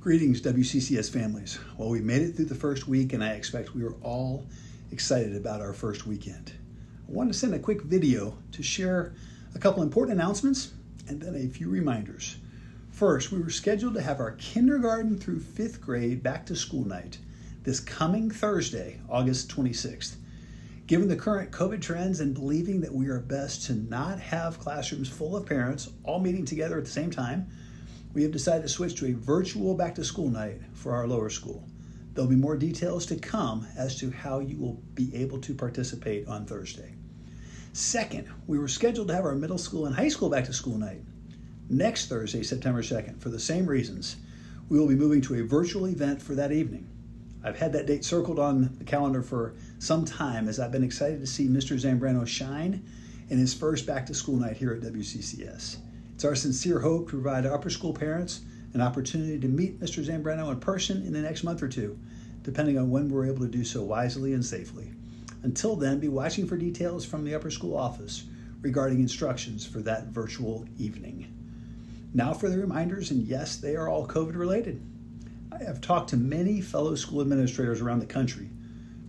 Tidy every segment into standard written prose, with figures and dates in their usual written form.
Greetings, WCCS families. Well, we made it through the first week, and I expect we are all excited about our first weekend. I wanted to send a quick video to share a couple important announcements and then a few reminders. First, we were scheduled to have our kindergarten through fifth grade back to school night this coming Thursday, August 26th. Given the current COVID trends and believing that we are best to not have classrooms full of parents all meeting together at the same time, we have decided to switch to a virtual back to school night for our lower school. There'll be more details to come as to how you will be able to participate on Thursday. Second, we were scheduled to have our middle school and high school back to school night next Thursday, September 2nd. For the same reasons, we will be moving to a virtual event for that evening. I've had that date circled on the calendar for some time as I've been excited to see Mr. Zambrano shine in his first back to school night here at WCCS. It's our sincere hope to provide upper school parents an opportunity to meet Mr. Zambrano in person in the next month or two, depending on when we're able to do so wisely and safely. Until then, be watching for details from the upper school office regarding instructions for that virtual evening. Now for the reminders, and yes, they are all COVID related. I have talked to many fellow school administrators around the country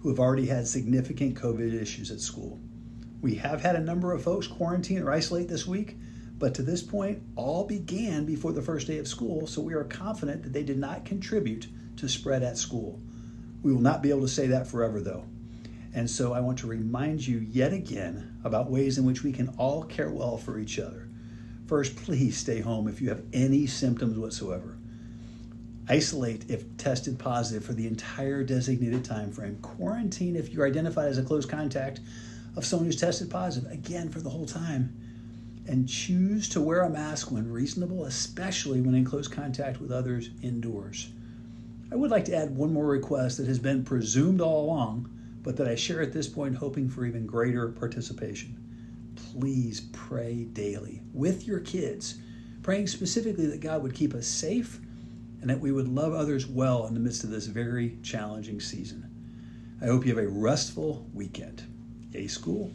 who have already had significant COVID issues at school. We have had a number of folks quarantine or isolate this week, but to this point, all began before the first day of school, so we are confident that they did not contribute to spread at school. We will not be able to say that forever, though. And so I want to remind you yet again about ways in which we can all care well for each other. First, please stay home if you have any symptoms whatsoever. Isolate if tested positive for the entire designated time frame. Quarantine if you're identified as a close contact of someone who's tested positive, again for the whole time. And choose to wear a mask when reasonable, especially when in close contact with others indoors. I would like to add one more request that has been presumed all along, but that I share at this point hoping for even greater participation. Please pray daily with your kids, praying specifically that God would keep us safe and that we would love others well in the midst of this very challenging season. I hope you have a restful weekend. Yay, school.